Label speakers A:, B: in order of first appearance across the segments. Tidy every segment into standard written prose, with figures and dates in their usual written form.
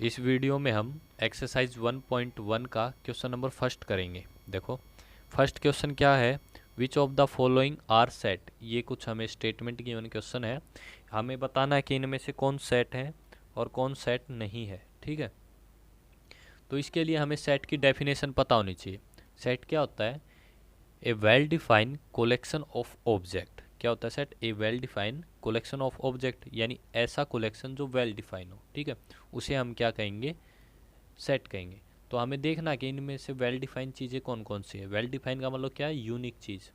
A: इस वीडियो में हम एक्सरसाइज 1.1 का क्वेश्चन नंबर फर्स्ट करेंगे। देखो फर्स्ट क्वेश्चन क्या है, which of the following are set. ये कुछ हमें स्टेटमेंट गिवन क्वेश्चन है, हमें बताना है कि इनमें से कौन सेट है और कौन सेट नहीं है। ठीक है, तो इसके लिए हमें सेट की डेफिनेशन पता होनी चाहिए। सेट क्या होता है? A well defined collection of object. क्या होता है set? A well defined collection of object, यानी ऐसा कोलेक्शन जो वेल डिफाइन हो। ठीक है, उसे हम क्या कहेंगे? सेट कहेंगे। तो हमें देखना कि इनमें से वेल डिफाइंड चीज़ें कौन कौन सी है। वेल डिफाइंड का मतलब क्या है? यूनिक चीज़।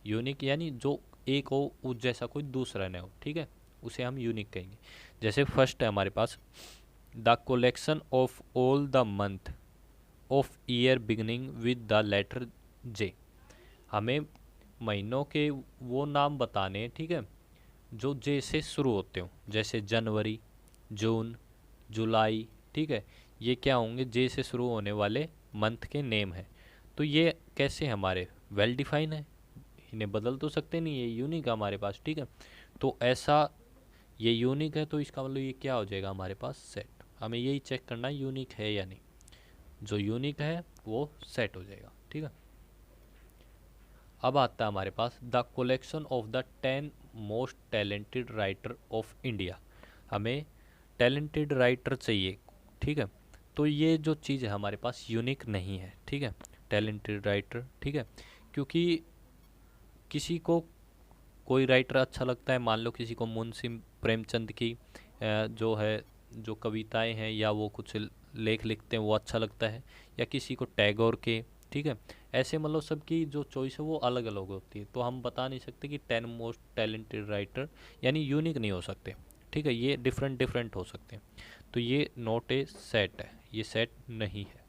A: यूनिक यानी जो एक हो उस जैसा कोई दूसरा न हो। ठीक है, उसे हम यूनिक कहेंगे। जैसे फर्स्ट है हमारे पास, the collection of all the month of year beginning with the letter J. हमें महीनों के वो नाम बताने हैं, ठीक है, जो जे से शुरू होते हो, जैसे जनवरी, जून, जुलाई। ठीक है, ये क्या होंगे? जे से शुरू होने वाले मंथ के नेम हैं। तो ये कैसे हमारे वेल डिफाइन है, इन्हें बदल तो सकते नहीं, ये यूनिक है हमारे पास। ठीक है, तो ऐसा ये यूनिक है, तो इसका मतलब ये क्या हो जाएगा हमारे पास? सेट। हमें यही चेक करना है यूनिक है या नहीं। जो यूनिक है वो सेट हो जाएगा। ठीक है, अब आता है हमारे पास the collection of the 10 most talented writer of India. हमें टैलेंटेड राइटर चाहिए। ठीक है, तो ये जो चीज़ है हमारे पास यूनिक नहीं है। ठीक है, टैलेंटेड राइटर। ठीक है, क्योंकि किसी को कोई राइटर अच्छा लगता है, मान लो किसी को मुंशी प्रेमचंद की जो है जो कविताएं हैं या वो कुछ लेख लिखते हैं वो अच्छा लगता है, या किसी को टैगोर के। ठीक है, ऐसे मतलब सबकी जो चॉइस है वो अलग अलग होती है। तो हम बता नहीं सकते कि 10 मोस्ट टैलेंटेड राइटर यानी यूनिक नहीं हो सकते। ठीक है, ये डिफरेंट डिफरेंट हो सकते हैं। तो ये नॉट ए सेट है, ये सेट नहीं है।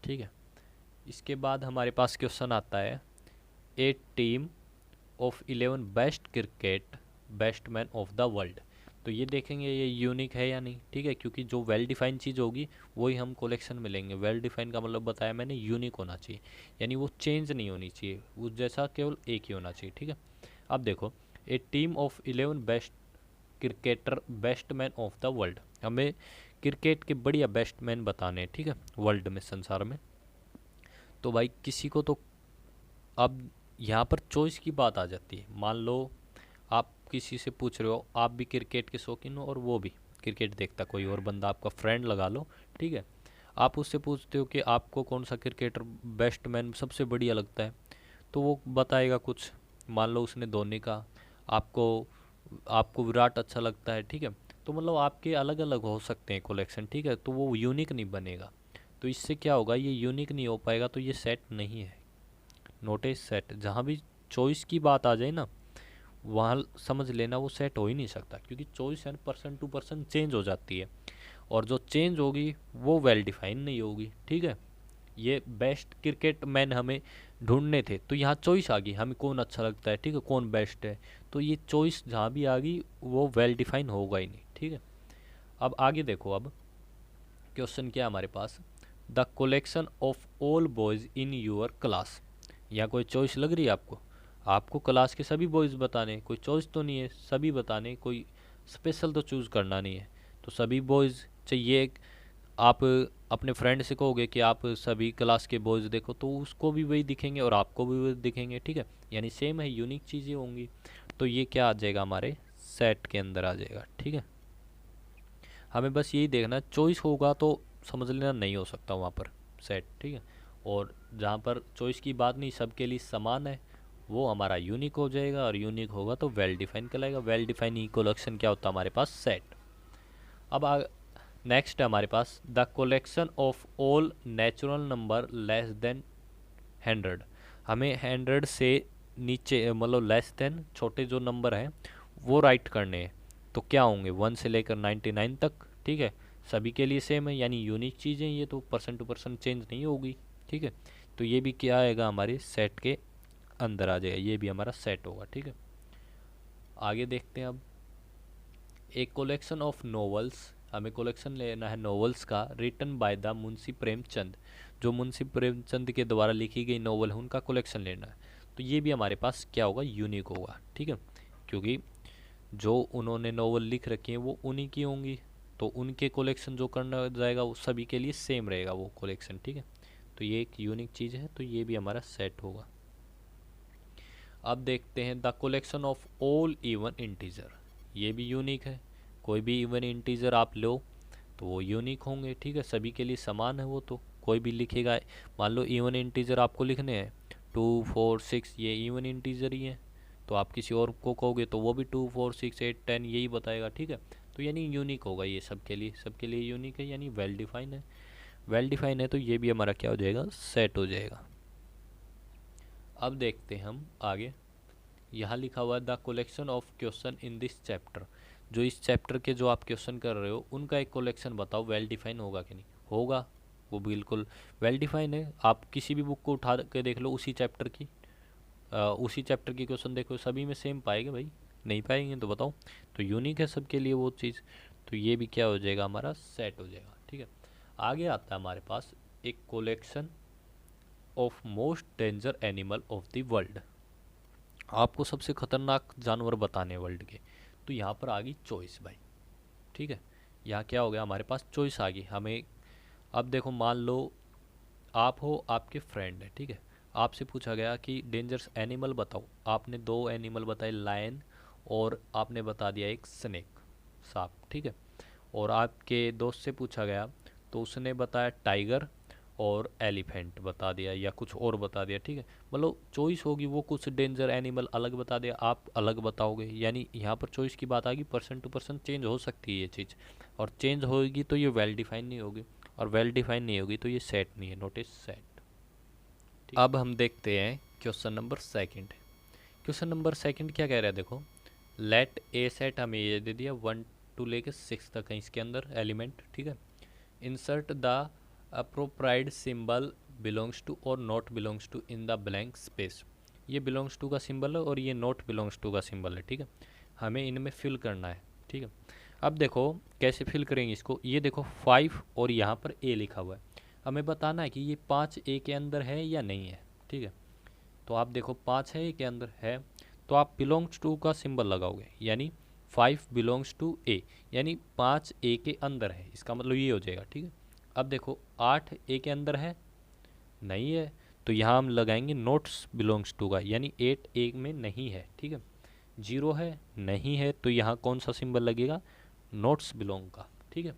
A: ठीक है, इसके बाद हमारे पास क्वेश्चन आता है, a team of 11 best cricket batsman of the world. तो ये देखेंगे ये यूनिक है या नहीं। ठीक है, क्योंकि जो वेल डिफाइंड चीज़ होगी वही हम कलेक्शन में लेंगे। वेल डिफाइंड का मतलब बताया मैंने, यूनिक होना चाहिए, यानी वो चेंज नहीं होनी चाहिए, उस जैसा केवल एक ही होना चाहिए। ठीक है, अब देखो, a team of 11 best cricketer batsman of the world. हमें क्रिकेट के बढ़िया बेस्टमैन बताने हैं। ठीक है, वर्ल्ड में, संसार में। तो भाई किसी को तो, अब यहाँ पर चॉइस की बात आ जाती है। मान लो आप किसी से पूछ रहे हो, आप भी क्रिकेट के शौकीन हो और वो भी क्रिकेट देखता, कोई और बंदा आपका फ्रेंड लगा लो। ठीक है, आप उससे पूछते हो कि आपको कौन सा क्रिकेटर बेस्टमैन सबसे बढ़िया लगता है, तो वो बताएगा कुछ। मान लो उसने धोनी का, आपको आपको विराट अच्छा लगता है। ठीक है, तो मतलब आपके अलग अलग हो सकते हैं कलेक्शन। ठीक है, तो वो यूनिक नहीं बनेगा। तो इससे क्या होगा? ये यूनिक नहीं हो पाएगा, तो ये सेट नहीं है, नोट ए सेट। जहाँ भी चॉइस की बात आ जाए ना, वहाँ समझ लेना वो सेट हो ही नहीं सकता, क्योंकि चॉइस है पर्सन टू पर्सन चेंज हो जाती है, और जो चेंज होगी वो वेल डिफाइन नहीं होगी। ठीक है, ये बेस्ट क्रिकेट मैन हमें ढूंढने थे, तो यहाँ चॉइस आ गई, हमें कौन अच्छा लगता है। ठीक है, कौन बेस्ट है, तो ये चॉइस जहाँ भी आ गई वो वेल डिफाइन होगा ही नहीं। ठीक है, अब आगे देखो, अब क्वेश्चन क्या है हमारे पास, the collection of all boys in your class. यहाँ कोई चॉइस लग रही है आपको? आपको क्लास के सभी बॉयज़ बताने, कोई चॉइस तो नहीं है, सभी बताने, कोई स्पेशल तो चूज़ करना नहीं है। तो सभी बॉयज़ चाहिए। आप अपने फ्रेंड से कहोगे कि आप सभी क्लास के बॉयज़ देखो, तो उसको भी वही दिखेंगे और आपको भी वही दिखेंगे। ठीक है, यानी सेम है, यूनिक चीज़ें होंगी। तो ये क्या आ जाएगा? हमारे सेट के अंदर आ जाएगा। ठीक है, हमें बस यही देखना, चॉइस होगा तो समझ लेना नहीं हो सकता वहाँ पर सेट। ठीक है, और जहाँ पर चॉइस की बात नहीं, सबके लिए समान है, वो हमारा यूनिक हो जाएगा, और यूनिक होगा तो वेल डिफाइन कहलाएगा। वेल डिफाइन ई कलेक्शन क्या होता है हमारे पास? सेट। अब नेक्स्ट है हमारे पास, the collection of all natural number less than 100। हमें 100 से नीचे, मतलब लेस देन छोटे जो नंबर हैं वो राइट करने हैं। तो क्या होंगे? 1 से लेकर 99 तक। ठीक है, सभी के लिए सेम है, यानी यूनिक चीज़ें, ये तो पर्सन टू पर्सन चेंज नहीं होगी। ठीक है, तो ये भी क्या आएगा? हमारे सेट के अंदर आ जाएगा, ये भी हमारा सेट होगा। ठीक है, आगे देखते हैं। अब एक कलेक्शन ऑफ नॉवेल्स, हमें कलेक्शन लेना है नॉवेल्स का, written by the Munshi Premchand. जो मुंशी प्रेमचंद के द्वारा लिखी गई नॉवल है उनका कलेक्शन लेना है। तो ये भी हमारे पास क्या होगा? यूनिक होगा। ठीक है, क्योंकि जो उन्होंने नॉवल लिख रखी है वो उन्हीं की होंगी, तो उनके कलेक्शन जो करना जाएगा वो सभी के लिए सेम रहेगा वो कलेक्शन, ठीक है। तो ये एक यूनिक चीज़ है, तो ये भी हमारा सेट होगा। अब देखते हैं the collection of all even integer, ये भी यूनिक है। कोई भी इवन इंटीजर आप लो तो वो यूनिक होंगे, ठीक है, सभी के लिए समान है वो, तो कोई भी लिखेगा। मान लो इवन इंटीजर आपको लिखने हैं 2 4 6, ये इवन इंटीजर ही है, तो आप किसी और को कहोगे तो वो भी 2 4 6 8 10 यही बताएगा, ठीक है। तो यानी यूनिक होगा ये सबके लिए यूनिक है, यानी वेल डिफाइन है। वेल डिफाइन है तो ये भी हमारा क्या हो जाएगा, सेट हो जाएगा। अब देखते हैं हम आगे, यहाँ लिखा हुआ है the collection of question in this chapter, जो इस चैप्टर के जो आप क्वेश्चन कर रहे हो उनका एक कलेक्शन बताओ, वेल डिफाइन होगा कि नहीं होगा। वो बिल्कुल वेल डिफाइन है, आप किसी भी बुक को उठा के देख लो उसी चैप्टर की क्वेश्चन देखो, सभी में सेम पाएंगे भाई, नहीं पाएंगे तो बताओ। तो यूनिक है सबके लिए वो चीज़, तो ये भी क्या हो जाएगा, हमारा सेट हो जाएगा, ठीक है। आगे आता है हमारे पास एक collection of most danger animal of the world, आपको सबसे खतरनाक जानवर बताने वर्ल्ड के। तो यहाँ पर आ गई चॉइस भाई, ठीक है। यहाँ क्या हो गया, हमारे पास चॉइस आ गई हमें। अब देखो मान लो आप हो, आपके फ्रेंड है, ठीक है, आपसे पूछा गया कि डेंजरस एनिमल बताओ, आपने 2 एनिमल बताए, लायन और आपने बता दिया एक स्नेक, सांप, ठीक है। और आपके दोस्त से पूछा गया तो उसने बताया टाइगर और एलिफेंट बता दिया, या कुछ और बता दिया, ठीक है। मतलब चॉइस होगी, वो कुछ डेंजर एनिमल अलग बता दिया, आप अलग बताओगे, यानी यहाँ पर चॉइस की बात आ गई। पर्सन टू पर्सन चेंज हो सकती है ये चीज़, और चेंज होगी तो ये वेल डिफाइन नहीं होगी, और वेल डिफाइन नहीं होगी तो ये सेट नहीं है, नोटिस सेट। अब हम देखते हैं question number second. Question number second क्या कह रहा है, देखो लेट ए सेट हमें ये दे दिया 1 to लेके 6 तक है इसके अंदर एलिमेंट, ठीक है। Insert the appropriate symbol belongs to और not belongs to in the blank space, ये बिलोंग्स टू का सिंबल है और ये नॉट बिलोंग्स टू का सिंबल है, ठीक है। हमें इनमें फिल करना है, ठीक है। अब देखो कैसे फिल करेंगे इसको, ये देखो 5 और यहाँ पर ए लिखा हुआ है, हमें बताना है कि ये 5 ए के अंदर है या नहीं है, ठीक है। तो आप देखो 5 है ए के अंदर है, तो आप बिलोंग्स टू का सिंबल लगाओगे, यानी 5 बिलोंग्स टू ए, यानी 5 ए के अंदर है, इसका मतलब ये हो जाएगा, ठीक है। अब देखो 8 ए के अंदर है, नहीं है, तो यहाँ हम लगाएंगे नोट्स बिलोंग्स टू का, यानी 8 ए में नहीं है, ठीक है। 0 है, नहीं है, तो यहाँ कौन सा सिंबल लगेगा, नोट्स बिलोंग का, ठीक है।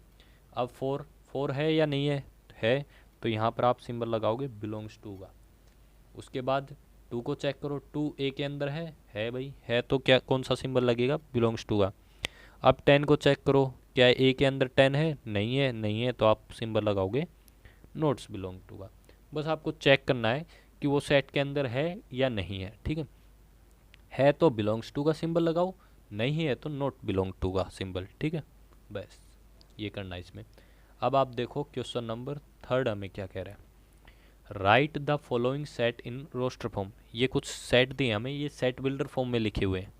A: अब 4 है या नहीं है, तो यहाँ पर आप सिंबल लगाओगे बिलोंग्स टू का। उसके बाद 2 को चेक करो, 2 ए के अंदर है भाई, है, तो क्या कौन सा सिंबल लगेगा, बिलोंग्स टू का। अब 10 को चेक करो, क्या ए के अंदर 10 है, नहीं है, तो आप सिंबल लगाओगे नोट्स बिलोंग टू का। बस आपको चेक करना है कि वो सेट के अंदर है या नहीं है, ठीक है तो बिलोंग्स टू का सिंबल लगाओ, नहीं है तो नॉट बिलोंग टू का सिंबल, ठीक है। बस ये करना है इसमें। अब आप देखो क्वेश्चन नंबर थर्ड हमें क्या कह रहा है, write the following set in roster form, ये कुछ सेट दिए हमें, ये सेट बिल्डर फॉर्म में लिखे हुए हैं,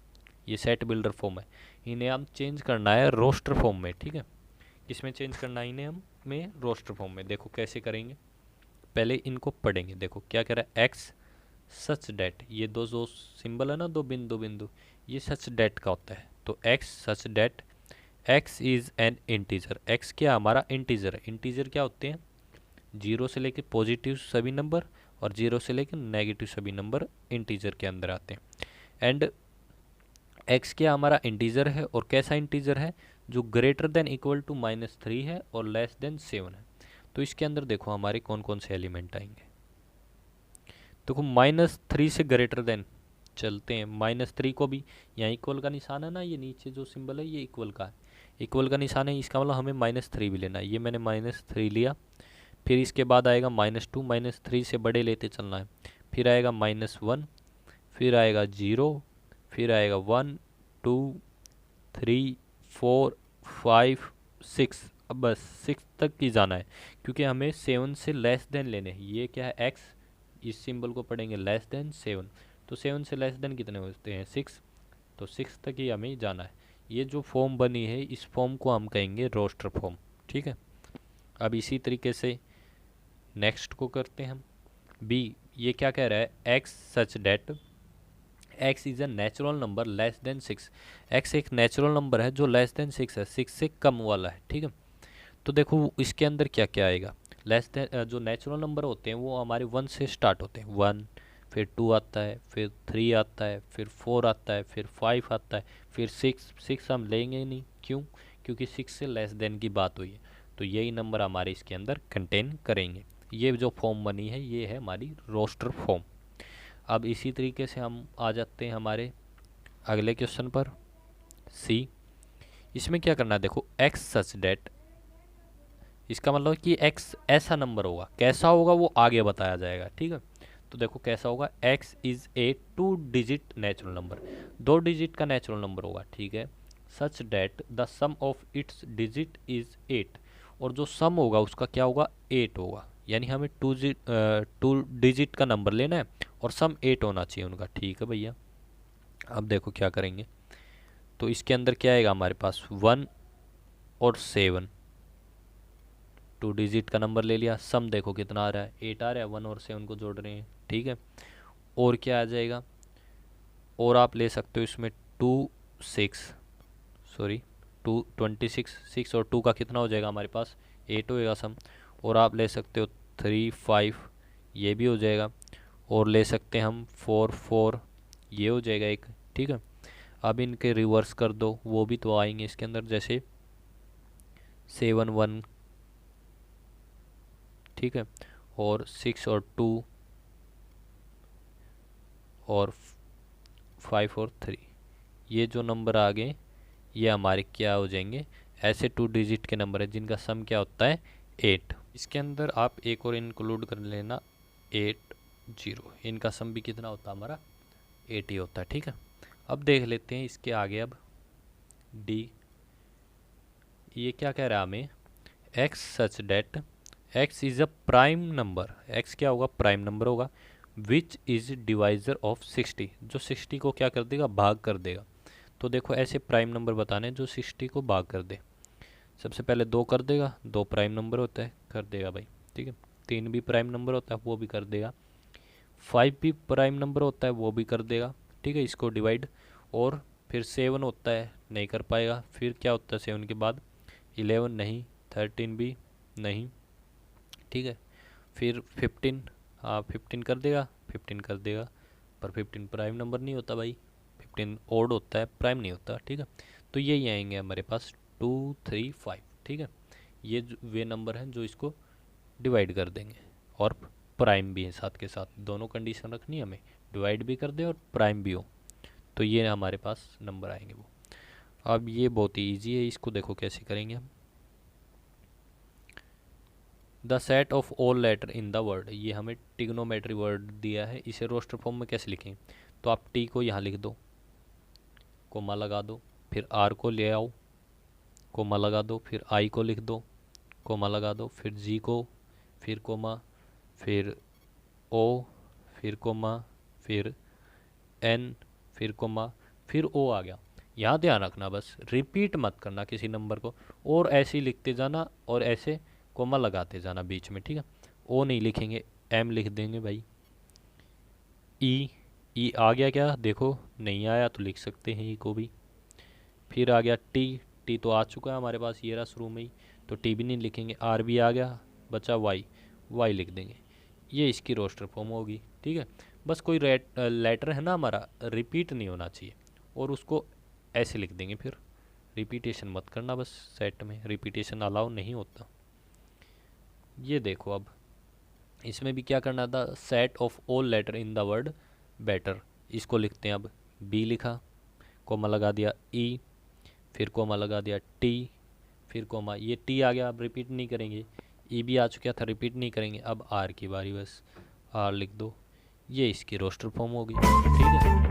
A: ये सेट बिल्डर फॉर्म है, इन्हें हम चेंज करना है रोस्टर फॉर्म में, ठीक है। किसमें चेंज करना है इन्हें, हमें रोस्टर फॉर्म में। देखो कैसे करेंगे, पहले इनको पढ़ेंगे। देखो क्या कह रहा है, एक्स सच डेट, ये दो सिंबल है ना, दो बिंदु बिंदु, ये सच डेट का होता है, तो x such that x is an integer, x क्या हमारा इंटीजर है। इंटीजर क्या होते हैं, 0 से लेकर पॉजिटिव सभी नंबर और 0 से लेकर नेगेटिव सभी नंबर इंटीजर के अंदर आते हैं। एंड एक्स क्या हमारा इंटीजर है, और कैसा इंटीजर है, जो ग्रेटर देन इक्वल टू -3 है और लेस देन 7 है। तो इसके अंदर देखो हमारे कौन कौन से एलिमेंट आएंगे, देखो -3 से ग्रेटर देन चलते हैं, -3 को भी, यहाँ इक्वल का निशान है ना, ये नीचे जो सिंबल है ये इक्वल का है, इक्वल का निशान है, इसका मतलब हमें -3 भी लेना है, ये मैंने -3 लिया। फिर इसके बाद आएगा -2, -3 से बड़े लेते चलना है, फिर आएगा -1, फिर आएगा 0, फिर आएगा 1 2 3 4 5 6, अब बस 6 तक ही जाना है, क्योंकि हमें 7 से लेस देन लेने हैं। ये क्या है, एक्स, इस सिंबल को पढ़ेंगे लेस देन 7, तो 7 से लेस देन कितने होते हैं, 6, तो 6 तक ही हमें जाना है। ये जो फॉर्म बनी है इस फॉर्म को हम कहेंगे रोस्टर फॉर्म, ठीक है। अब इसी तरीके से नेक्स्ट को करते हैं हम, बी, ये क्या कह रहा है, x such that x is a natural number less than 6। X एक नेचुरल नंबर है जो लेस देन 6 है, 6 से कम वाला है, ठीक है। तो देखो इसके अंदर क्या क्या आएगा। लेस देन जो नेचुरल नंबर होते हैं वो हमारे 1 से स्टार्ट होते हैं, 1, फिर 2 आता है, फिर 3 आता है, फिर 4 आता है, फिर 5 आता है, फिर 6 हम लेंगे ही नहीं, क्यों? क्योंकि 6 से लेस देन की बात हुई है, तो यही नंबर हमारे इसके अंदर कंटेन करेंगे। ये जो फॉर्म बनी है ये है हमारी रोस्टर फॉर्म। अब इसी तरीके से हम आ जाते हैं हमारे अगले क्वेश्चन पर, सी। इसमें क्या करना है, देखो एक्स सच डेट, इसका मतलब कि एक्स ऐसा नंबर होगा, कैसा होगा वो आगे बताया जाएगा, ठीक है। तो देखो कैसा होगा, X is a 2 digit natural number, 2 digit का नेचुरल नंबर होगा, ठीक है। Such that the sum of its digit is 8, और जो सम होगा उसका क्या होगा, 8 होगा। यानी हमें 2 डिजिट का नंबर लेना है और सम 8 होना चाहिए उनका, ठीक है भैया। अब देखो क्या करेंगे, तो इसके अंदर क्या आएगा हमारे पास, 1 और 7, 2 डिजिट का नंबर ले लिया, सम देखो कितना आ रहा है, 8 आ रहा है, 1 और 7 को जोड़ रहे हैं, ठीक है। और क्या आ जाएगा, और आप ले सकते हो इसमें 26, 6 और 2 का कितना हो जाएगा हमारे पास, 8 होएगा सम। और आप ले सकते हो 3, 5, ये भी हो जाएगा। और ले सकते हैं हम 4, 4, ये हो जाएगा एक, ठीक है। अब इनके रिवर्स कर दो, वो भी तो आएंगे इसके अंदर, जैसे 7, 1, ठीक है, और 6 और 2, और 5 और 3, ये जो नंबर आ गए ये हमारे क्या हो जाएंगे, ऐसे 2 डिजिट के नंबर है जिनका सम क्या होता है, 8। इसके अंदर आप एक और इंक्लूड कर लेना, 8, 0, इनका सम भी कितना होता है हमारा, 8 ही होता है, ठीक है। अब देख लेते हैं इसके आगे, अब डी, ये क्या कह रहा है हमें, x such that x is a prime number, x क्या होगा, प्राइम नंबर होगा, विच इज डिवाइजर ऑफ 60, जो 60 को क्या कर देगा, भाग कर देगा। तो देखो ऐसे प्राइम नंबर बताने जो 60 को भाग कर दे। सबसे पहले 2 कर देगा, 2 प्राइम नंबर होता है, कर देगा भाई, ठीक है। 3 भी प्राइम नंबर होता है, वो भी कर देगा। 5 भी प्राइम नंबर होता है, वो भी कर देगा, ठीक है, इसको डिवाइड। और फिर 7 होता है, नहीं कर पाएगा। फिर क्या होता है 7 के बाद, 11 नहीं, 13 भी नहीं, ठीक है। फिर 15, हाँ 15 कर देगा, 15 कर देगा, पर 15 प्राइम नंबर नहीं होता भाई, 15 ओड होता है, प्राइम नहीं होता, ठीक है। तो यही आएंगे हमारे पास 2, 3, 5, ठीक है। ये वे नंबर हैं जो इसको डिवाइड कर देंगे, और प्राइम भी है साथ के साथ, दोनों कंडीशन रखनी है हमें, डिवाइड भी कर दे और प्राइम भी हो, तो ये हमारे पास नंबर आएंगे वो। अब ये बहुत ही ईजी है, इसको देखो कैसे करेंगे हम। The set of all letter in the word, ये हमें टिग्नोमेट्री वर्ड दिया है, इसे रोस्टर फॉर्म में कैसे लिखें, तो आप टी को यहाँ लिख दो, कोमा लगा दो, फिर आर को ले आओ, कोमा लगा दो, फिर आई को लिख दो, कोमा लगा दो, फिर जी को, फिर कोमा, फिर ओ, फिर कोमा, फिर एन, फिर कोमा, फिर ओ आ गया। यहाँ ध्यान रखना, बस रिपीट मत करना किसी नंबर को, और ऐसे ही लिखते जाना और ऐसे कोमा लगाते जाना बीच में, ठीक है। ओ नहीं लिखेंगे, एम लिख देंगे भाई। ई, ई आ गया क्या, देखो नहीं आया तो लिख सकते हैं ई को भी। फिर आ गया टी, टी तो आ चुका है हमारे पास, ये रहा शुरू में ही, तो टी भी नहीं लिखेंगे। आर भी आ गया, बचा वाई, वाई लिख देंगे। ये इसकी रोस्टर फॉर्म होगी, ठीक है। बस कोई लेटर है ना हमारा, रिपीट नहीं होना चाहिए, और उसको ऐसे लिख देंगे, फिर रिपीटेशन मत करना, बस सेट में रिपीटेशन अलाउ नहीं होता। ये देखो अब इसमें भी क्या करना था, set of all letter in the word better, इसको लिखते हैं। अब बी लिखा, कोमा लगा दिया ई, फिर कोमा लगा दिया टी, फिर कोमा, ये टी आ गया, अब रिपीट नहीं करेंगे। ई भी आ चुका था, रिपीट नहीं करेंगे। अब आर की बारी, बस आर लिख दो, ये इसकी रोस्टर फॉर्म होगी, ठीक है।